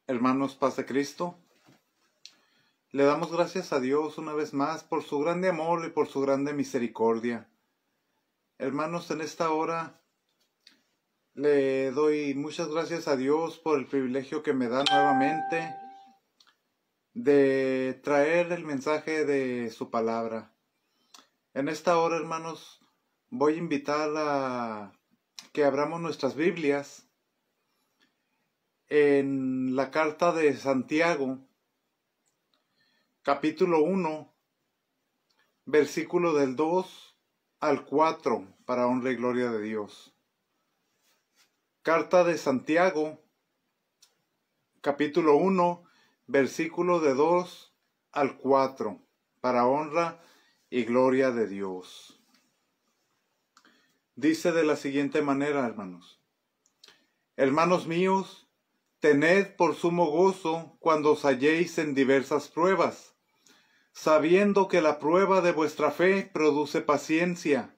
Hermanos, paz de Cristo, le damos gracias a Dios una vez más por su grande amor y por su grande misericordia. Hermanos, en esta hora le doy muchas gracias a Dios por el privilegio que me da nuevamente de traer el mensaje de su palabra. En esta hora, hermanos, voy a invitar a que abramos nuestras Biblias en la carta de Santiago, capítulo 1, versículo del 2 al 4, para honra y gloria de Dios. Carta de Santiago, capítulo 1, versículo de 2 al 4, para honra y gloria de Dios. Dice de la siguiente manera, hermanos: Hermanos míos, tened por sumo gozo cuando os halléis en diversas pruebas, sabiendo que la prueba de vuestra fe produce paciencia.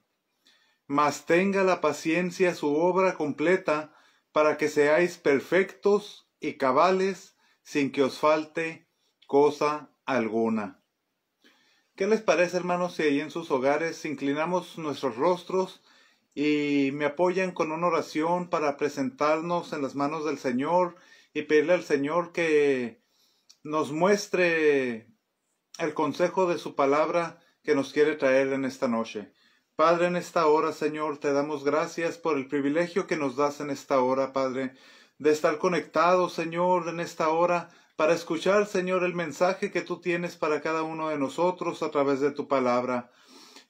Mas tenga la paciencia su obra completa, para que seáis perfectos y cabales, sin que os falte cosa alguna. ¿Qué les parece, hermanos, si ahí en sus hogares inclinamos nuestros rostros y me apoyan con una oración para presentarnos en las manos del Señor y pedirle al Señor que nos muestre el consejo de su palabra que nos quiere traer en esta noche? Padre, en esta hora, Señor, te damos gracias por el privilegio que nos das en esta hora, Padre, de estar conectados, Señor, en esta hora, para escuchar, Señor, el mensaje que tú tienes para cada uno de nosotros a través de tu palabra.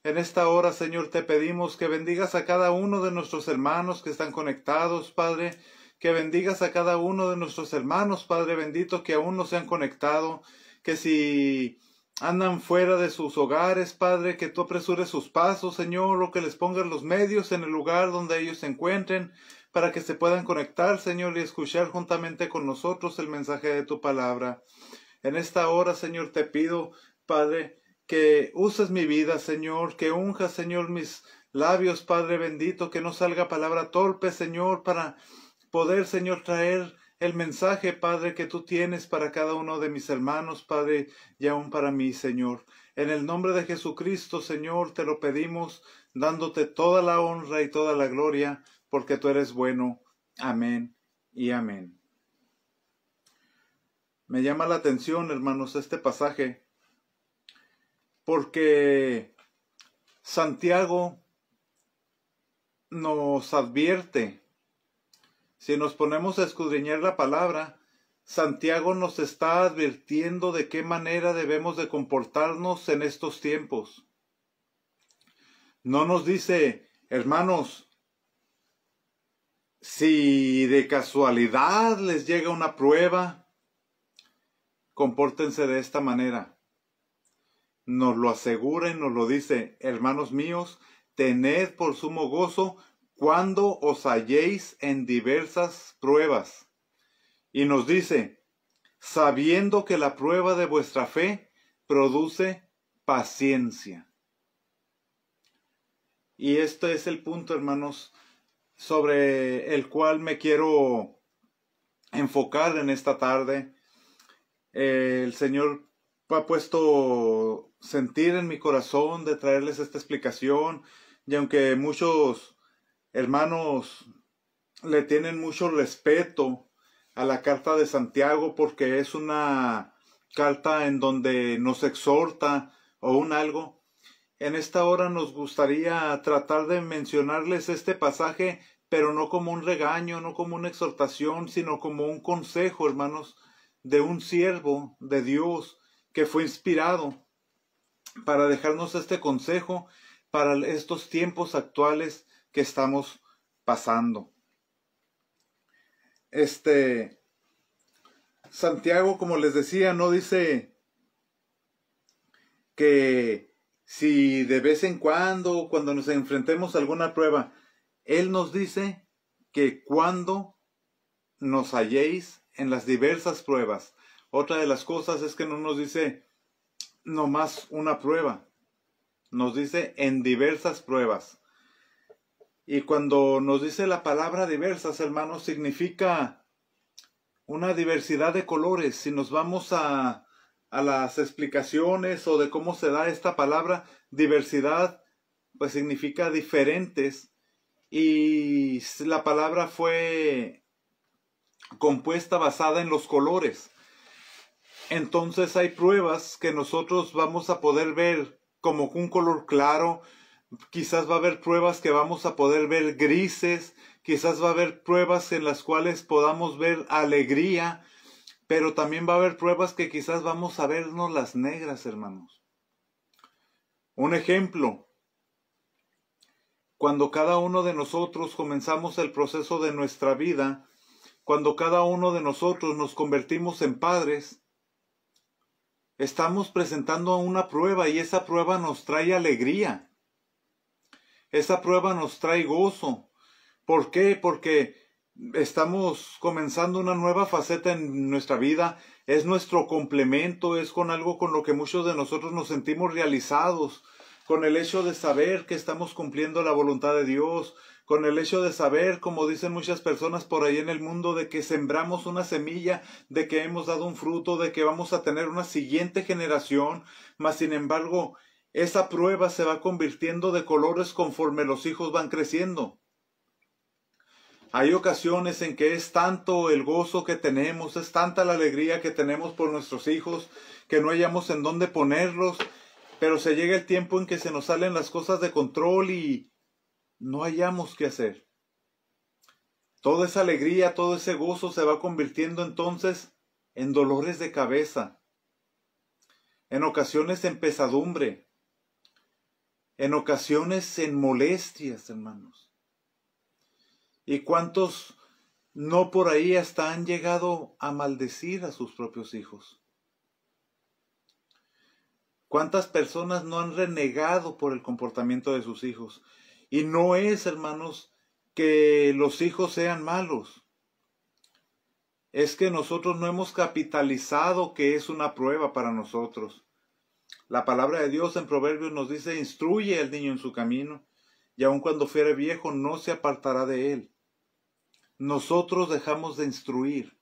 En esta hora, Señor, te pedimos que bendigas a cada uno de nuestros hermanos que están conectados, Padre, que bendigas a cada uno de nuestros hermanos, Padre bendito, que aún no se han conectado, que si andan fuera de sus hogares, Padre, que tú apresures sus pasos, Señor, o que les pongas los medios en el lugar donde ellos se encuentren, para que se puedan conectar, Señor, y escuchar juntamente con nosotros el mensaje de tu palabra. En esta hora, Señor, te pido, Padre, que uses mi vida, Señor, que unjas, Señor, mis labios, Padre bendito, que no salga palabra torpe, Señor, para poder, Señor, traer el mensaje, Padre, que tú tienes para cada uno de mis hermanos, Padre, y aún para mí, Señor. En el nombre de Jesucristo, Señor, te lo pedimos, dándote toda la honra y toda la gloria, porque tú eres bueno. Amén y amén. Me llama la atención, hermanos, este pasaje, porque Santiago nos advierte. Si nos ponemos a escudriñar la palabra, Santiago nos está advirtiendo de qué manera debemos de comportarnos en estos tiempos. No nos dice, hermanos, si de casualidad les llega una prueba, compórtense de esta manera. Nos lo asegura y nos lo dice: hermanos míos, tened por sumo gozo cuando os halléis en diversas pruebas. Y nos dice, sabiendo que la prueba de vuestra fe produce paciencia. Y este es el punto, hermanos, sobre el cual me quiero enfocar en esta tarde. El Señor ha puesto sentir en mi corazón de traerles esta explicación, y aunque muchos hermanos le tienen mucho respeto a la carta de Santiago, porque es una carta en donde nos exhorta o un algo, en esta hora nos gustaría tratar de mencionarles este pasaje, pero no como un regaño, no como una exhortación, sino como un consejo, hermanos, de un siervo de Dios que fue inspirado para dejarnos este consejo para estos tiempos actuales que estamos pasando. Santiago, como les decía, no dice que si de vez en cuando nos enfrentemos a alguna prueba, Él nos dice que cuando nos halléis en las diversas pruebas. Otra de las cosas es que no nos dice nomás una prueba, nos dice en diversas pruebas. Y cuando nos dice la palabra diversas, hermanos, significa una diversidad de colores. Si nos vamos a las explicaciones o de cómo se da esta palabra, diversidad, pues significa diferentes. Y la palabra fue compuesta basada en los colores. Entonces hay pruebas que nosotros vamos a poder ver como un color claro. Quizás va a haber pruebas que vamos a poder ver grises. Quizás va a haber pruebas en las cuales podamos ver alegría. Pero también va a haber pruebas que quizás vamos a vernos las negras, hermanos. Un ejemplo. Cuando cada uno de nosotros comenzamos el proceso de nuestra vida, cuando cada uno de nosotros nos convertimos en padres, estamos presentando una prueba y esa prueba nos trae alegría. Esa prueba nos trae gozo. ¿Por qué? Porque estamos comenzando una nueva faceta en nuestra vida. Es nuestro complemento, es con algo con lo que muchos de nosotros nos sentimos realizados. Con el hecho de saber que estamos cumpliendo la voluntad de Dios, con el hecho de saber, como dicen muchas personas por ahí en el mundo, de que sembramos una semilla, de que hemos dado un fruto, de que vamos a tener una siguiente generación, mas sin embargo, esa prueba se va convirtiendo de colores conforme los hijos van creciendo. Hay ocasiones en que es tanto el gozo que tenemos, es tanta la alegría que tenemos por nuestros hijos, que no hallamos en dónde ponerlos. Pero se llega el tiempo en que se nos salen las cosas de control y no hallamos qué hacer. Toda esa alegría, todo ese gozo se va convirtiendo entonces en dolores de cabeza, en ocasiones en pesadumbre, en ocasiones en molestias, hermanos. ¿Y cuántos no por ahí hasta han llegado a maldecir a sus propios hijos? ¿Cuántas personas no han renegado por el comportamiento de sus hijos? Y no es, hermanos, que los hijos sean malos. Es que nosotros no hemos capitalizado que es una prueba para nosotros. La palabra de Dios en Proverbios nos dice, instruye al niño en su camino, y aun cuando fuere viejo no se apartará de él. Nosotros dejamos de instruir.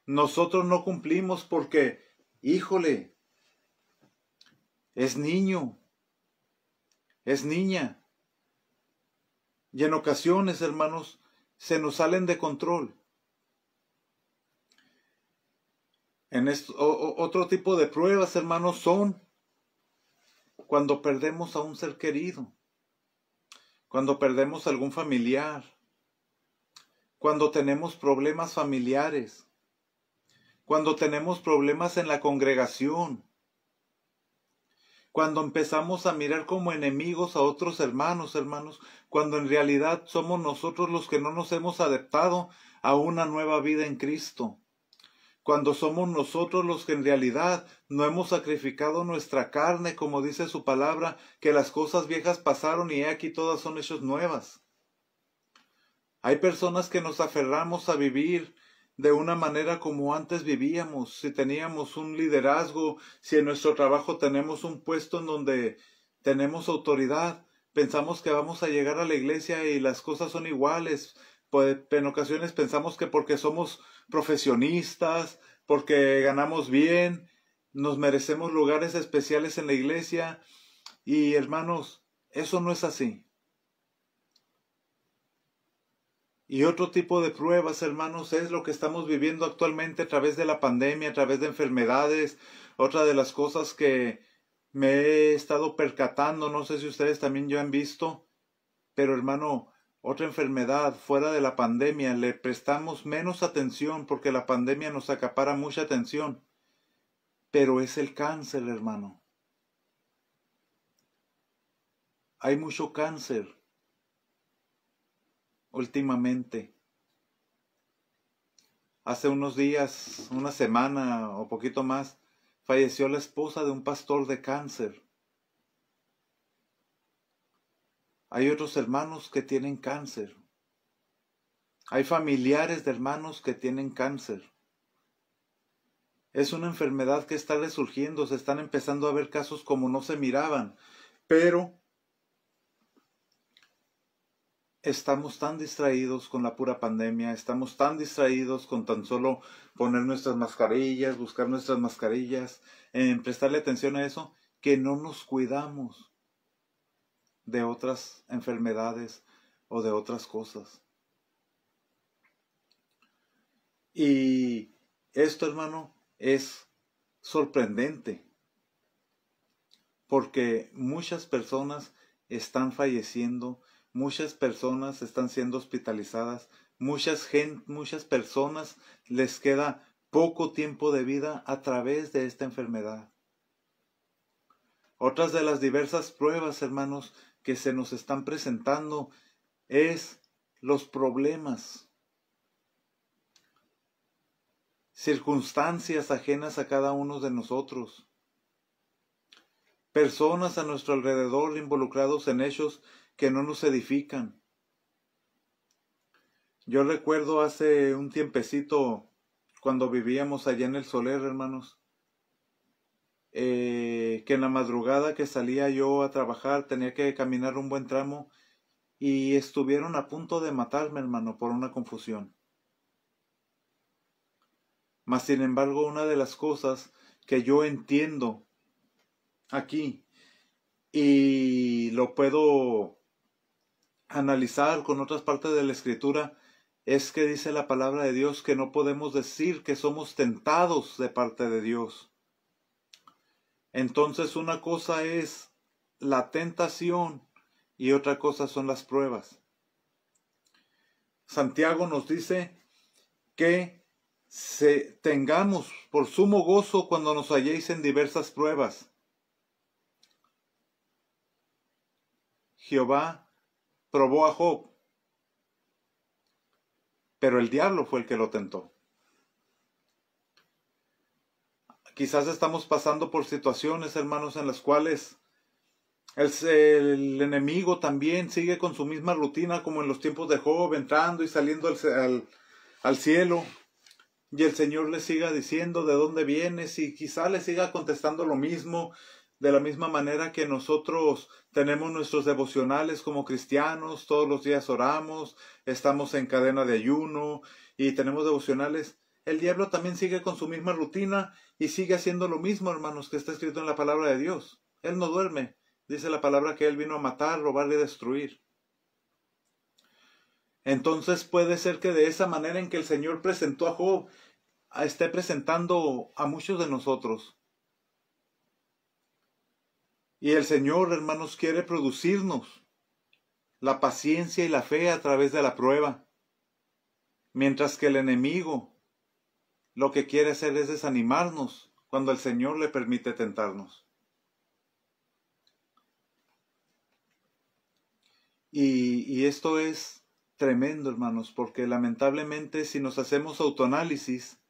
Nosotros no cumplimos porque, híjole, es niño, es niña. Y en ocasiones, hermanos, se nos salen de control. Otro tipo de pruebas, hermanos, son cuando perdemos a un ser querido, cuando perdemos a algún familiar, cuando tenemos problemas familiares, cuando tenemos problemas en la congregación, cuando empezamos a mirar como enemigos a otros hermanos, cuando en realidad somos nosotros los que no nos hemos adaptado a una nueva vida en Cristo. Cuando somos nosotros los que en realidad no hemos sacrificado nuestra carne, como dice su palabra, que las cosas viejas pasaron y he aquí todas son hechas nuevas. Hay personas que nos aferramos a vivir de una manera como antes vivíamos. Si teníamos un liderazgo, si en nuestro trabajo tenemos un puesto en donde tenemos autoridad, pensamos que vamos a llegar a la iglesia y las cosas son iguales. Pues en ocasiones pensamos que porque somos profesionistas, porque ganamos bien, nos merecemos lugares especiales en la iglesia. Y hermanos, eso no es así. Y otro tipo de pruebas, hermanos, es lo que estamos viviendo actualmente a través de la pandemia, a través de enfermedades. Otra de las cosas que me he estado percatando, no sé si ustedes también ya han visto, pero hermano, otra enfermedad fuera de la pandemia, le prestamos menos atención porque la pandemia nos acapara mucha atención, pero es el cáncer, hermano. Hay mucho cáncer últimamente. Hace unos días, una semana o poquito más, falleció la esposa de un pastor de cáncer. Hay otros hermanos que tienen cáncer. Hay familiares de hermanos que tienen cáncer. Es una enfermedad que está resurgiendo, se están empezando a ver casos como no se miraban, pero estamos tan distraídos con la pura pandemia, estamos tan distraídos con tan solo poner nuestras mascarillas, buscar nuestras mascarillas, en prestarle atención a eso, que no nos cuidamos de otras enfermedades o de otras cosas. Y esto, hermano, es sorprendente, porque muchas personas están falleciendo, muchas personas están siendo hospitalizadas, muchas personas les queda poco tiempo de vida a través de esta enfermedad. Otras de las diversas pruebas, hermanos, que se nos están presentando es los problemas, circunstancias ajenas a cada uno de nosotros, personas a nuestro alrededor involucrados en hechos que no nos edifican. Yo recuerdo hace un tiempecito, cuando vivíamos allá en el Soler, hermanos, que en la madrugada que salía yo a trabajar tenía que caminar un buen tramo y estuvieron a punto de matarme, hermano, por una confusión. Mas, sin embargo, una de las cosas que yo entiendo aquí y lo puedo analizar con otras partes de la Escritura es que dice la palabra de Dios que no podemos decir que somos tentados de parte de Dios. Entonces, una cosa es la tentación y otra cosa son las pruebas. Santiago nos dice que tengamos por sumo gozo cuando nos halléis en diversas pruebas. Jehová probó a Job, pero el diablo fue el que lo tentó. Quizás estamos pasando por situaciones, hermanos, en las cuales el enemigo también sigue con su misma rutina como en los tiempos de Job, entrando y saliendo al cielo. Y el Señor le siga diciendo de dónde vienes y quizá le siga contestando lo mismo, de la misma manera que nosotros tenemos nuestros devocionales como cristianos, todos los días oramos, estamos en cadena de ayuno y tenemos devocionales. El diablo también sigue con su misma rutina y sigue haciendo lo mismo, hermanos, que está escrito en la palabra de Dios. Él no duerme. Dice la palabra que él vino a matar, robar y destruir. Entonces puede ser que de esa manera en que el Señor presentó a Job, esté presentando a muchos de nosotros. Y el Señor, hermanos, quiere producirnos la paciencia y la fe a través de la prueba. Mientras que el enemigo lo que quiere hacer es desanimarnos cuando el Señor le permite tentarnos. Y esto es tremendo, hermanos, porque lamentablemente si nos hacemos autoanálisis,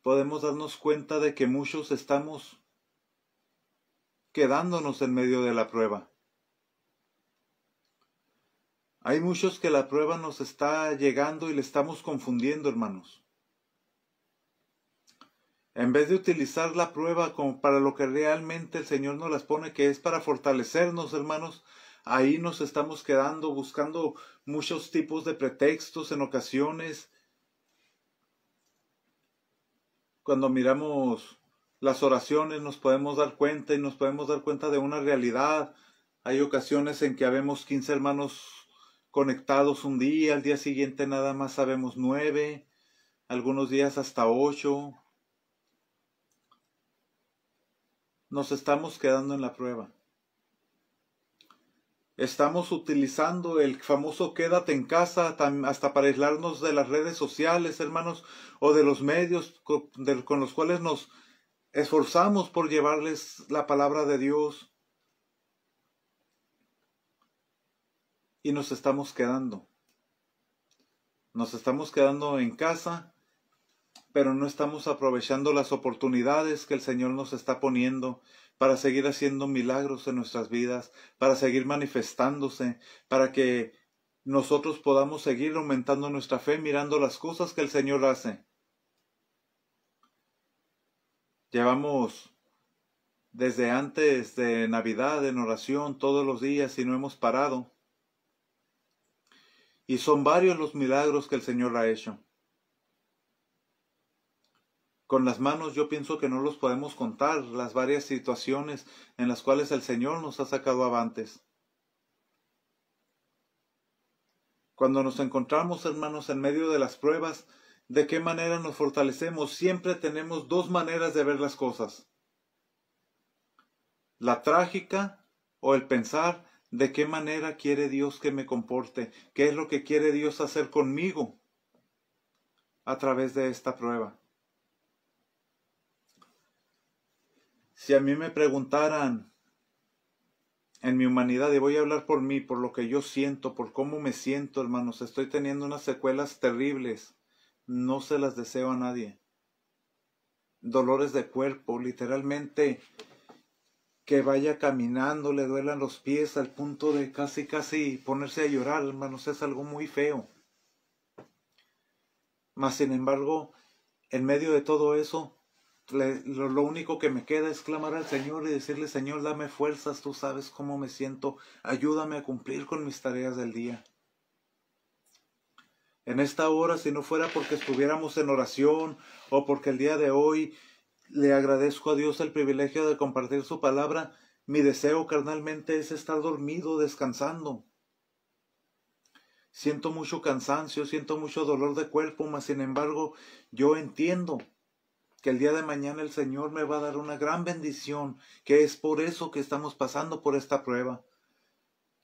podemos darnos cuenta de que muchos estamos quedándonos en medio de la prueba. Hay muchos que la prueba nos está llegando y le estamos confundiendo, hermanos. En vez de utilizar la prueba como para lo que realmente el Señor nos las pone, que es para fortalecernos, hermanos, ahí nos estamos quedando buscando muchos tipos de pretextos en ocasiones. Cuando miramos las oraciones nos podemos dar cuenta y nos podemos dar cuenta de una realidad. Hay ocasiones en que habemos 15 hermanos conectados un día, al día siguiente nada más sabemos 9, algunos días hasta 8. Nos estamos quedando en la prueba. Estamos utilizando el famoso quédate en casa hasta para aislarnos de las redes sociales, hermanos, o de los medios con los cuales nos esforzamos por llevarles la palabra de Dios. Y nos estamos quedando. Nos estamos quedando en casa, pero no estamos aprovechando las oportunidades que el Señor nos está poniendo para seguir haciendo milagros en nuestras vidas, para seguir manifestándose, para que nosotros podamos seguir aumentando nuestra fe mirando las cosas que el Señor hace. Llevamos desde antes de Navidad en oración todos los días y no hemos parado. Y son varios los milagros que el Señor ha hecho. Con las manos yo pienso que no los podemos contar, las varias situaciones en las cuales el Señor nos ha sacado avantes. Cuando nos encontramos, hermanos, en medio de las pruebas, ¿de qué manera nos fortalecemos? Siempre tenemos dos maneras de ver las cosas. La trágica o el pensar de qué manera quiere Dios que me comporte, qué es lo que quiere Dios hacer conmigo a través de esta prueba. Si a mí me preguntaran en mi humanidad, y voy a hablar por mí, por lo que yo siento, por cómo me siento, hermanos, estoy teniendo unas secuelas terribles, no se las deseo a nadie. Dolores de cuerpo, literalmente, que vaya caminando, le duelan los pies al punto de casi ponerse a llorar, hermanos, es algo muy feo. Mas, sin embargo, en medio de todo eso, lo único que me queda es clamar al Señor y decirle: Señor, dame fuerzas, tú sabes cómo me siento, ayúdame a cumplir con mis tareas del día. En esta hora, si no fuera porque estuviéramos en oración o porque el día de hoy le agradezco a Dios el privilegio de compartir su palabra, mi deseo carnalmente es estar dormido, descansando. Siento mucho cansancio, siento mucho dolor de cuerpo, mas sin embargo yo entiendo que el día de mañana el Señor me va a dar una gran bendición, que es por eso que estamos pasando por esta prueba.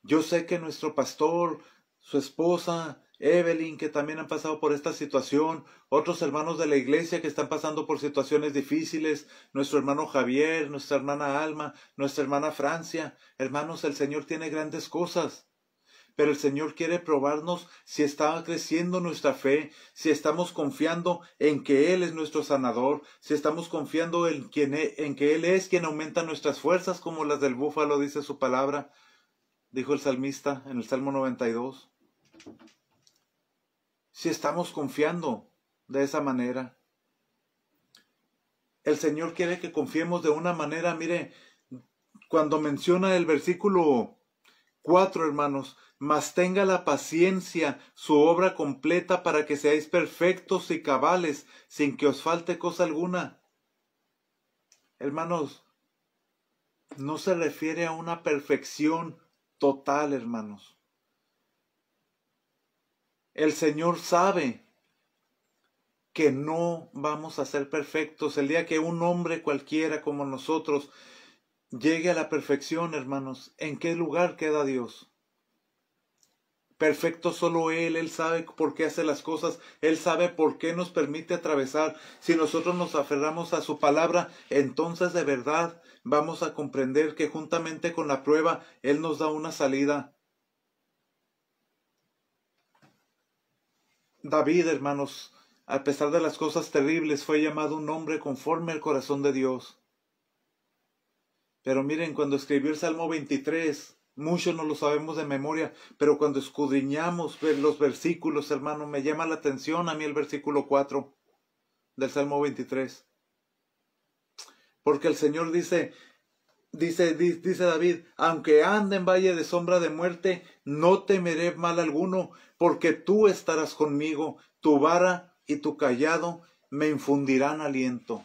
Yo sé que nuestro pastor, su esposa, Evelyn, que también han pasado por esta situación, otros hermanos de la iglesia que están pasando por situaciones difíciles, nuestro hermano Javier, nuestra hermana Alma, nuestra hermana Francia. Hermanos, el Señor tiene grandes cosas. Pero el Señor quiere probarnos si está creciendo nuestra fe, si estamos confiando en que Él es nuestro sanador, si estamos confiando en que Él es quien aumenta nuestras fuerzas, como las del búfalo, dice su palabra, dijo el salmista en el Salmo 92. Si estamos confiando de esa manera. El Señor quiere que confiemos de una manera, mire, cuando menciona el versículo 4, hermanos: mas tenga la paciencia su obra completa para que seáis perfectos y cabales, sin que os falte cosa alguna. Hermanos, no se refiere a una perfección total, hermanos. El Señor sabe que no vamos a ser perfectos. El día que un hombre cualquiera como nosotros llegue a la perfección, hermanos, ¿en qué lugar queda Dios? Perfecto solo Él sabe por qué hace las cosas, Él sabe por qué nos permite atravesar. Si nosotros nos aferramos a su palabra, entonces de verdad vamos a comprender que juntamente con la prueba, Él nos da una salida. David, hermanos, a pesar de las cosas terribles, fue llamado un hombre conforme al corazón de Dios. Pero miren, cuando escribió el Salmo 23, muchos no lo sabemos de memoria, pero cuando escudriñamos los versículos, hermano, me llama la atención a mí el versículo 4 del Salmo 23. Porque el Señor dice David: aunque ande en valle de sombra de muerte, no temeré mal alguno, porque tú estarás conmigo, tu vara y tu cayado me infundirán aliento.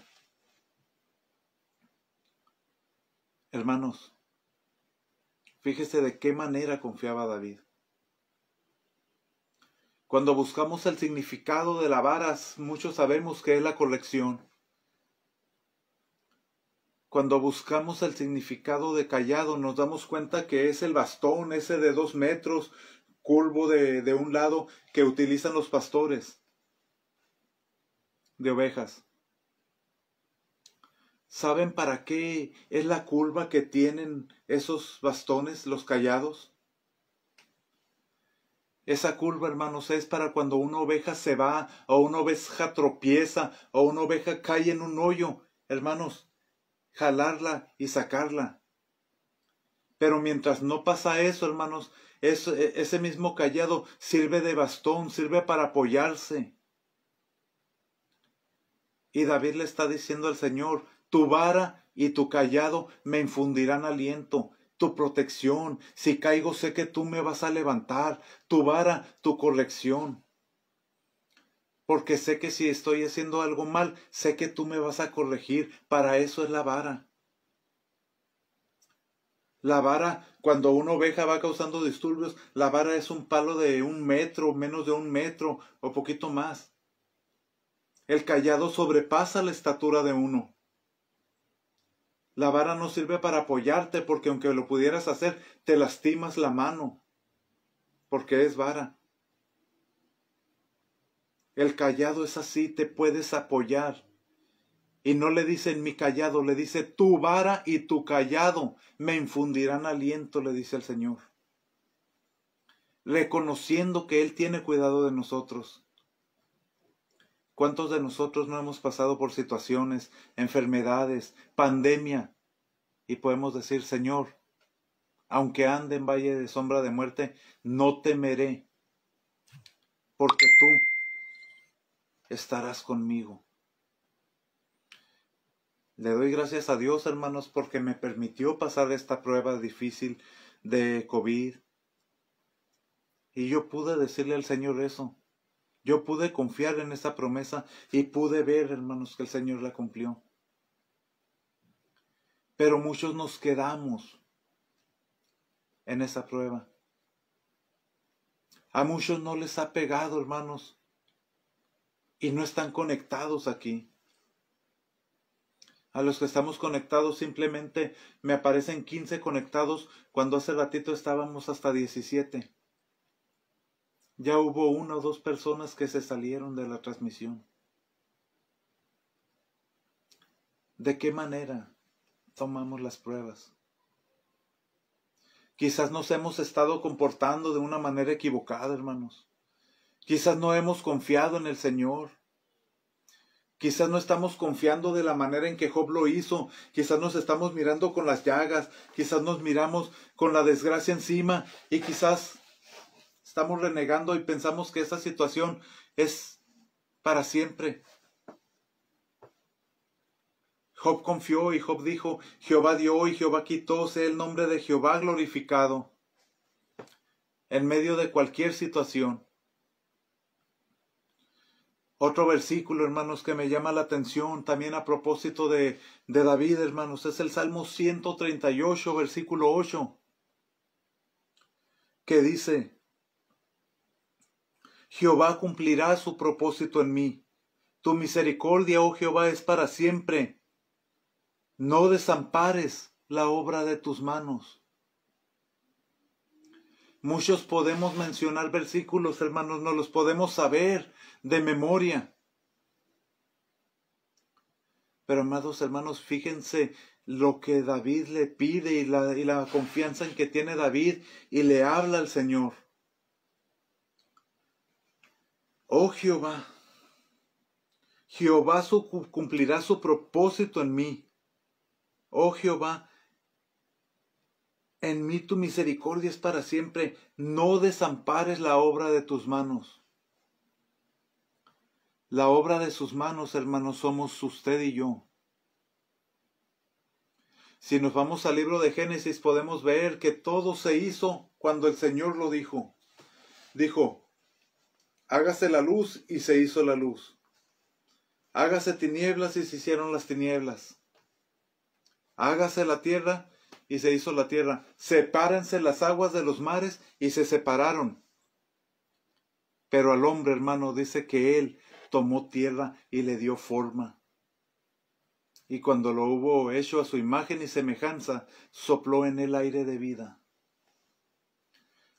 Hermanos, fíjese de qué manera confiaba David. Cuando buscamos el significado de la vara, muchos sabemos que es la corrección. Cuando buscamos el significado de cayado, nos damos cuenta que es el bastón, ese de 2 metros, curvo de un lado, que utilizan los pastores de ovejas. ¿Saben para qué es la curva que tienen esos bastones, los cayados? Esa curva, hermanos, es para cuando una oveja se va, o una oveja tropieza, o una oveja cae en un hoyo, hermanos, jalarla y sacarla. Pero mientras no pasa eso, hermanos, ese mismo cayado sirve de bastón, sirve para apoyarse. Y David le está diciendo al Señor: tu vara y tu cayado me infundirán aliento. tu protección. Si caigo, sé que tú me vas a levantar. Tu vara, tu corrección. Porque sé que si estoy haciendo algo mal, sé que tú me vas a corregir. Para eso es la vara. La vara, cuando una oveja va causando disturbios, la vara es un palo de 1 metro, menos de 1 metro o poquito más. El cayado sobrepasa la estatura de uno. La vara no sirve para apoyarte porque aunque lo pudieras hacer, te lastimas la mano. Porque es vara. El cayado es así, te puedes apoyar. Y no le dicen mi cayado, le dice tu vara y tu cayado me infundirán aliento, le dice el Señor. Reconociendo que Él tiene cuidado de nosotros. ¿Cuántos de nosotros no hemos pasado por situaciones, enfermedades, pandemia? Y podemos decir, Señor, aunque ande en valle de sombra de muerte, no temeré, porque tú estarás conmigo. Le doy gracias a Dios, hermanos, porque me permitió pasar esta prueba difícil de COVID. Y yo pude decirle al Señor eso. Yo pude confiar en esa promesa y pude ver, hermanos, que el Señor la cumplió. Pero muchos nos quedamos en esa prueba. A muchos no les ha pegado, hermanos, y no están conectados aquí. A los que estamos conectados simplemente me aparecen 15 conectados cuando hace ratito estábamos hasta 17. Ya hubo 1 o 2 personas que se salieron de la transmisión. ¿De qué manera tomamos las pruebas? Quizás nos hemos estado comportando de una manera equivocada, hermanos. Quizás no hemos confiado en el Señor. Quizás no estamos confiando de la manera en que Job lo hizo. Quizás nos estamos mirando con las llagas. Quizás nos miramos con la desgracia encima. Y quizás estamos renegando y pensamos que esa situación es para siempre. Job confió y Job dijo, Jehová dio y Jehová quitó, sea el nombre de Jehová glorificado. En medio de cualquier situación. Otro versículo, hermanos, que me llama la atención también a propósito de David, hermanos, es el Salmo 138, versículo 8, que dice, Jehová cumplirá su propósito en mí. Tu misericordia, oh Jehová, es para siempre. No desampares la obra de tus manos. Muchos podemos mencionar versículos, hermanos, no los podemos saber de memoria. Pero, amados hermanos, fíjense lo que David le pide y la confianza en que tiene David y le habla al Señor. Oh Jehová, Jehová cumplirá su propósito en mí. Oh Jehová, en mí tu misericordia es para siempre. No desampares la obra de tus manos. La obra de sus manos, hermanos, somos usted y yo. Si nos vamos al libro de Génesis, podemos ver que todo se hizo cuando el Señor lo dijo. Dijo, hágase la luz y se hizo la luz. Hágase tinieblas y se hicieron las tinieblas. Hágase la tierra y se hizo la tierra. Sepárense las aguas de los mares y se separaron. Pero al hombre, hermano, dice que él tomó tierra y le dio forma. Y cuando lo hubo hecho a su imagen y semejanza, sopló en él aire de vida.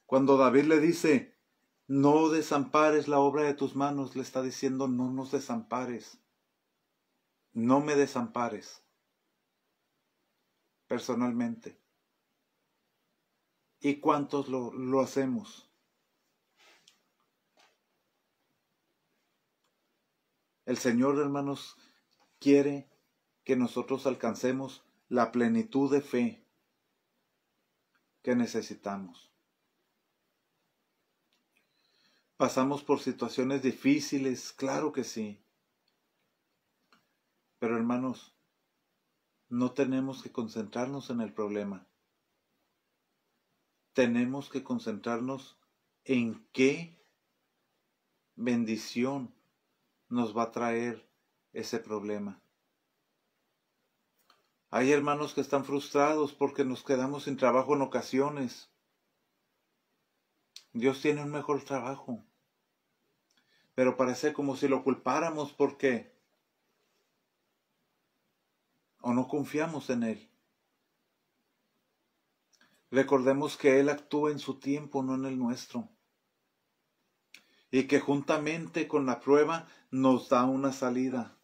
Cuando David le dice, no desampares la obra de tus manos, le está diciendo, no nos desampares. No me desampares. Personalmente. ¿Y cuántos lo hacemos? El Señor, hermanos, quiere que nosotros alcancemos la plenitud de fe que necesitamos. Pasamos por situaciones difíciles, claro que sí. Pero hermanos, no tenemos que concentrarnos en el problema. tenemos que concentrarnos en qué bendición nos va a traer ese problema. Hay hermanos que están frustrados porque nos quedamos sin trabajo en ocasiones. Dios tiene un mejor trabajo, pero parece como si lo culpáramos porque o no confiamos en Él. Recordemos que Él actúa en su tiempo, no en el nuestro. Y que juntamente con la prueba nos da una salida.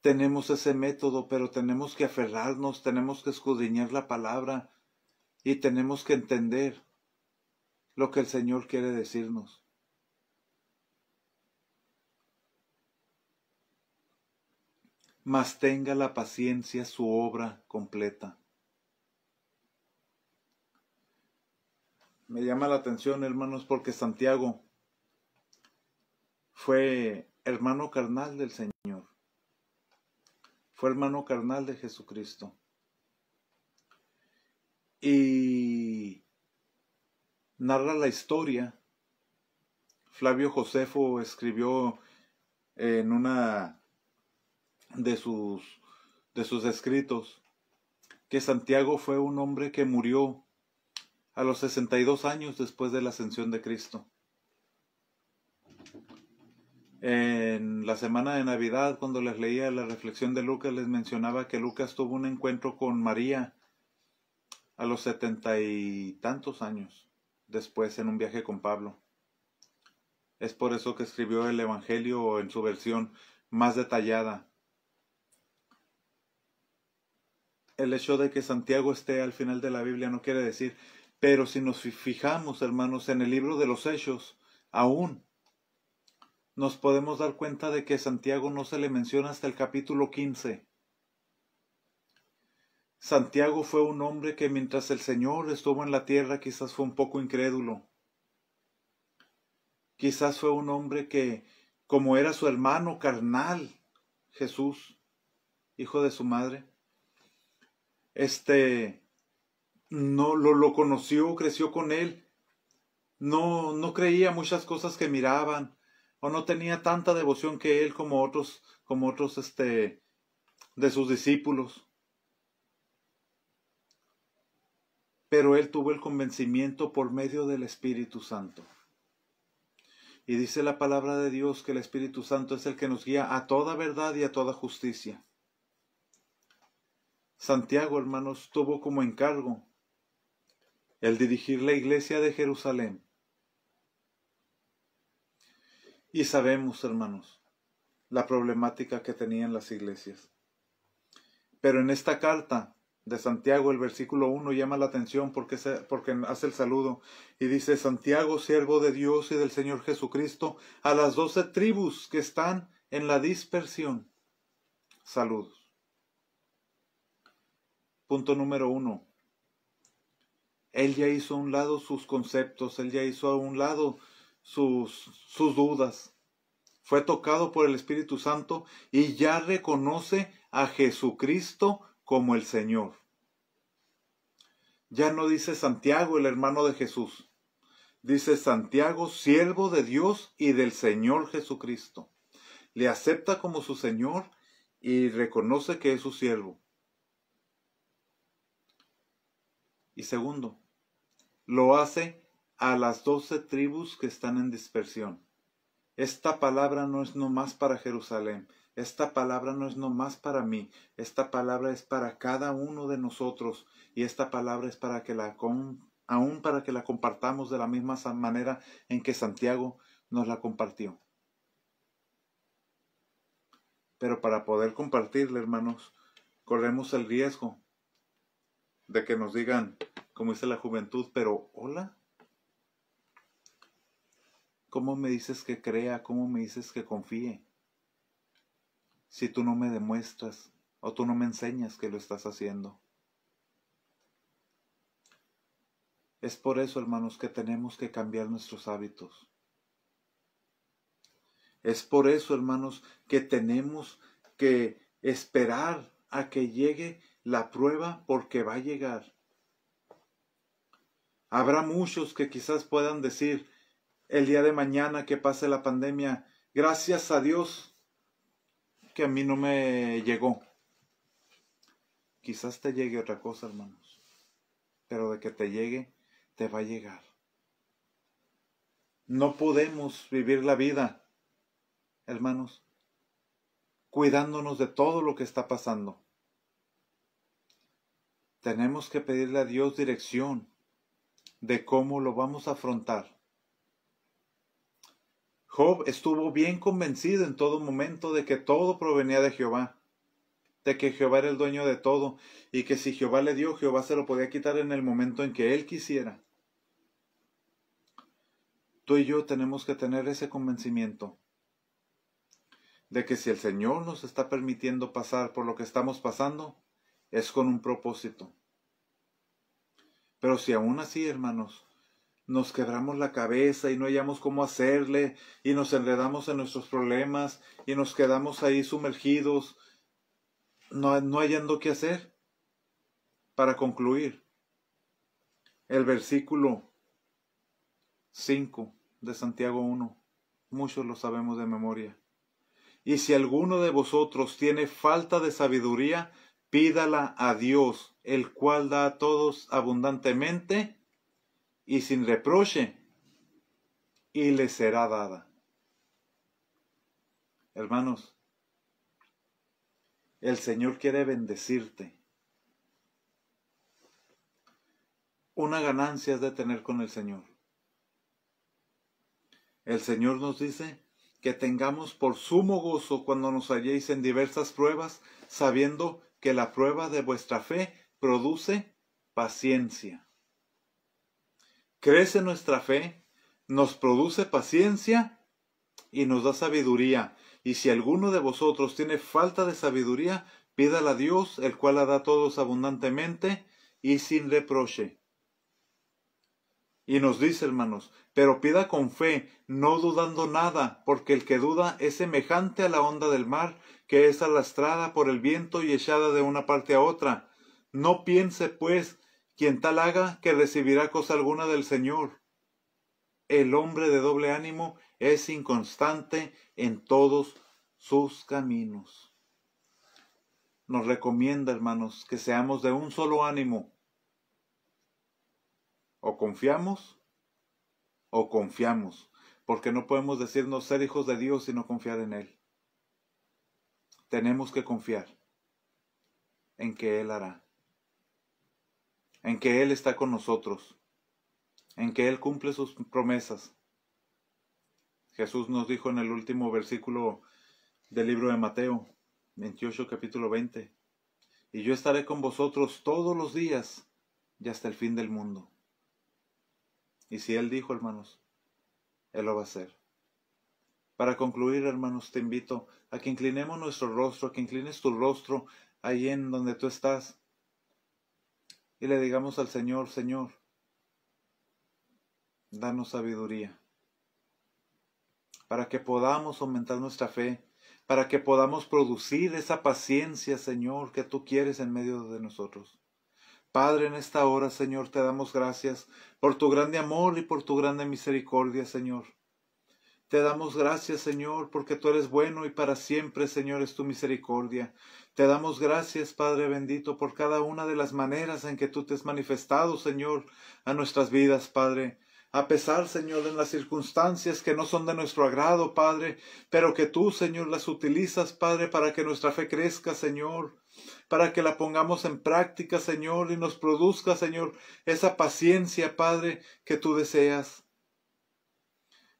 Tenemos ese método, pero tenemos que aferrarnos, tenemos que escudriñar la palabra y tenemos que entender lo que el Señor quiere decirnos. Mas tenga la paciencia su obra completa. Me llama la atención, hermanos, porque Santiago fue hermano carnal del Señor. Fue hermano carnal de Jesucristo. Y narra la historia. Flavio Josefo escribió en una de sus escritos que Santiago fue un hombre que murió a los 62 años después de la ascensión de Cristo. En la semana de Navidad, cuando les leía la reflexión de Lucas, les mencionaba que Lucas tuvo un encuentro con María a los 70 y tantos años después en un viaje con Pablo. Es por eso que escribió el Evangelio en su versión más detallada. El hecho de que Santiago esté al final de la Biblia no quiere decir, pero si nos fijamos, hermanos, en el libro de los Hechos, aún nos podemos dar cuenta de que Santiago no se le menciona hasta el capítulo 15. Santiago fue un hombre que mientras el Señor estuvo en la tierra quizás fue un poco incrédulo. Quizás fue un hombre que, como era su hermano carnal, Jesús, hijo de su madre, no lo conoció, creció con él, no creía muchas cosas que miraban, o no tenía tanta devoción que él como otros de sus discípulos. Pero él tuvo el convencimiento por medio del Espíritu Santo. Y dice la palabra de Dios que el Espíritu Santo es el que nos guía a toda verdad y a toda justicia. Santiago, hermanos, tuvo como encargo el dirigir la iglesia de Jerusalén. Y sabemos, hermanos, la problemática que tenían las iglesias. Pero en esta carta de Santiago, el versículo 1 llama la atención porque hace el saludo y dice: Santiago, siervo de Dios y del Señor Jesucristo, a las 12 tribus que están en la dispersión. Saludos. Punto número 1. Él ya hizo a un lado sus conceptos, él ya hizo a un lado sus dudas. Fue tocado por el Espíritu Santo y ya reconoce a Jesucristo como el Señor. Ya no dice Santiago, el hermano de Jesús. Dice Santiago, siervo de Dios y del Señor Jesucristo. Le acepta como su Señor y reconoce que es su siervo. Y segundo, lo hace a las 12 tribus que están en dispersión. Esta palabra no es nomás para Jerusalén. Esta palabra no es nomás para mí. Esta palabra es para cada uno de nosotros. Y esta palabra es para que aún para que la compartamos de la misma manera en que Santiago nos la compartió. Pero para poder compartirla, hermanos, corremos el riesgo de que nos digan, como dice la juventud, pero hola, ¿cómo me dices que crea? ¿Cómo me dices que confíe? Si tú no me demuestras o tú no me enseñas que lo estás haciendo. Es por eso, hermanos, que tenemos que cambiar nuestros hábitos. Es por eso, hermanos, que tenemos que esperar a que llegue la prueba, porque va a llegar. Habrá muchos que quizás puedan decir el día de mañana que pase la pandemia, gracias a Dios que a mí no me llegó. Quizás te llegue otra cosa, hermanos, pero de que te llegue, te va a llegar. No podemos vivir la vida, hermanos, cuidándonos de todo lo que está pasando. Tenemos que pedirle a Dios dirección de cómo lo vamos a afrontar. Job estuvo bien convencido en todo momento de que todo provenía de Jehová, de que Jehová era el dueño de todo y que si Jehová le dio, Jehová se lo podía quitar en el momento en que él quisiera. Tú y yo tenemos que tener ese convencimiento de que si el Señor nos está permitiendo pasar por lo que estamos pasando, es con un propósito. Pero si aún así, hermanos, nos quebramos la cabeza y no hallamos cómo hacerle y nos enredamos en nuestros problemas y nos quedamos ahí sumergidos, no hallando qué hacer. Para concluir, el versículo 5 de Santiago 1, muchos lo sabemos de memoria. Y si alguno de vosotros tiene falta de sabiduría, pídala a Dios, el cual da a todos abundantemente y sin reproche, y le será dada. Hermanos, el Señor quiere bendecirte. Una ganancia es de tener con el Señor. El Señor nos dice que tengamos por sumo gozo cuando nos halléis en diversas pruebas, sabiendo que la prueba de vuestra fe produce paciencia. Crece nuestra fe, nos produce paciencia y nos da sabiduría. Y si alguno de vosotros tiene falta de sabiduría, pídala a Dios, el cual la da a todos abundantemente y sin reproche. Y nos dice, hermanos, pero pida con fe, no dudando nada, porque el que duda es semejante a la onda del mar, que es arrastrada por el viento y echada de una parte a otra. No piense, pues, quien tal haga, que recibirá cosa alguna del Señor. El hombre de doble ánimo es inconstante en todos sus caminos. Nos recomienda, hermanos, que seamos de un solo ánimo. O confiamos, porque no podemos decirnos ser hijos de Dios y no confiar en Él. Tenemos que confiar en que Él hará, en que Él está con nosotros, en que Él cumple sus promesas. Jesús nos dijo en el último versículo del libro de Mateo, 28, capítulo 20, y yo estaré con vosotros todos los días y hasta el fin del mundo. Y si Él dijo, hermanos, Él lo va a hacer. Para concluir, hermanos, te invito a que inclinemos nuestro rostro, a que inclines tu rostro ahí en donde tú estás. Y le digamos al Señor, Señor, danos sabiduría. Para que podamos aumentar nuestra fe, para que podamos producir esa paciencia, Señor, que tú quieres en medio de nosotros. Padre, en esta hora, Señor, te damos gracias por tu grande amor y por tu grande misericordia, Señor. Te damos gracias, Señor, porque tú eres bueno y para siempre, Señor, es tu misericordia. Te damos gracias, Padre bendito, por cada una de las maneras en que tú te has manifestado, Señor, a nuestras vidas, Padre. A pesar, Señor, en las circunstancias que no son de nuestro agrado, Padre, pero que tú, Señor, las utilizas, Padre, para que nuestra fe crezca, Señor, para que la pongamos en práctica, Señor, y nos produzca, Señor, esa paciencia, Padre, que tú deseas.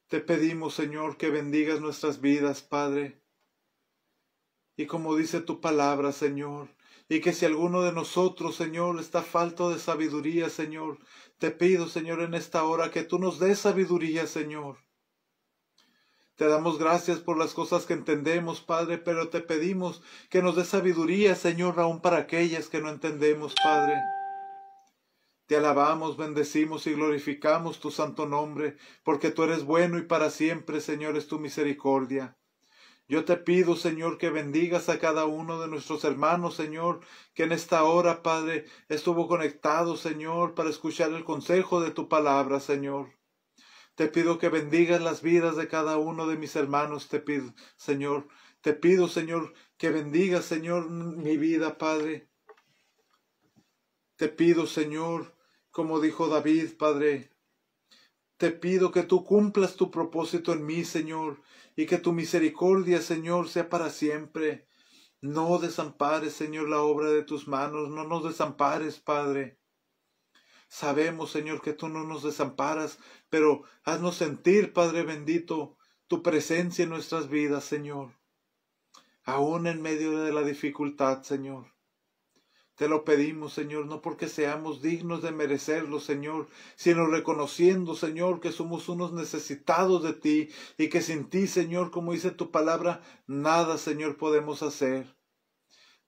Te pedimos, Señor, que bendigas nuestras vidas, Padre. Y como dice tu palabra, Señor, y que si alguno de nosotros, Señor, está falto de sabiduría, Señor, te pido, Señor, en esta hora que tú nos des sabiduría, Señor. Te damos gracias por las cosas que entendemos, Padre, pero te pedimos que nos des sabiduría, Señor, aún para aquellas que no entendemos, Padre. Te alabamos, bendecimos y glorificamos tu santo nombre, porque tú eres bueno y para siempre, Señor, es tu misericordia. Yo te pido, Señor, que bendigas a cada uno de nuestros hermanos, Señor, que en esta hora, Padre, estuvo conectado, Señor, para escuchar el consejo de tu palabra, Señor. Te pido que bendigas las vidas de cada uno de mis hermanos, te pido, Señor. Te pido, Señor, que bendigas, Señor, mi vida, Padre. Te pido, Señor, como dijo David, Padre, te pido que tú cumplas tu propósito en mí, Señor, y que tu misericordia, Señor, sea para siempre. No desampares, Señor, la obra de tus manos, no nos desampares, Padre. Sabemos, Señor, que tú no nos desamparas, pero haznos sentir, Padre bendito, tu presencia en nuestras vidas, Señor. Aún en medio de la dificultad, Señor. Te lo pedimos, Señor, no porque seamos dignos de merecerlo, Señor, sino reconociendo, Señor, que somos unos necesitados de ti y que sin ti, Señor, como dice tu palabra, nada, Señor, podemos hacer.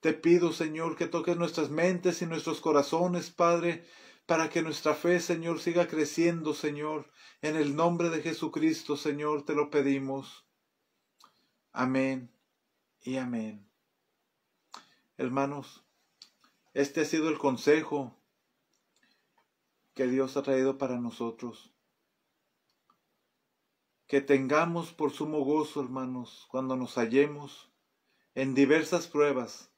Te pido, Señor, que toques nuestras mentes y nuestros corazones, Padre, para que nuestra fe, Señor, siga creciendo, Señor. En el nombre de Jesucristo, Señor, te lo pedimos. Amén y amén. Hermanos, este ha sido el consejo que Dios ha traído para nosotros. Que tengamos por sumo gozo, hermanos, cuando nos hallemos en diversas pruebas,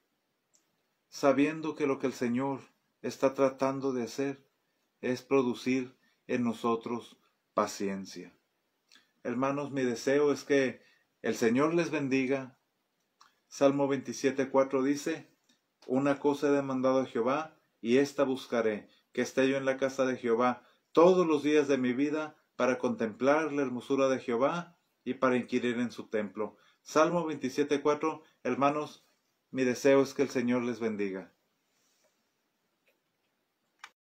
sabiendo que lo que el Señor está tratando de hacer es producir en nosotros paciencia. Hermanos, mi deseo es que el Señor les bendiga. Salmo 27:4 dice: una cosa he demandado a Jehová, y esta buscaré, que esté yo en la casa de Jehová todos los días de mi vida, para contemplar la hermosura de Jehová y para inquirir en su templo. Salmo 27:4, hermanos, mi deseo es que el Señor les bendiga.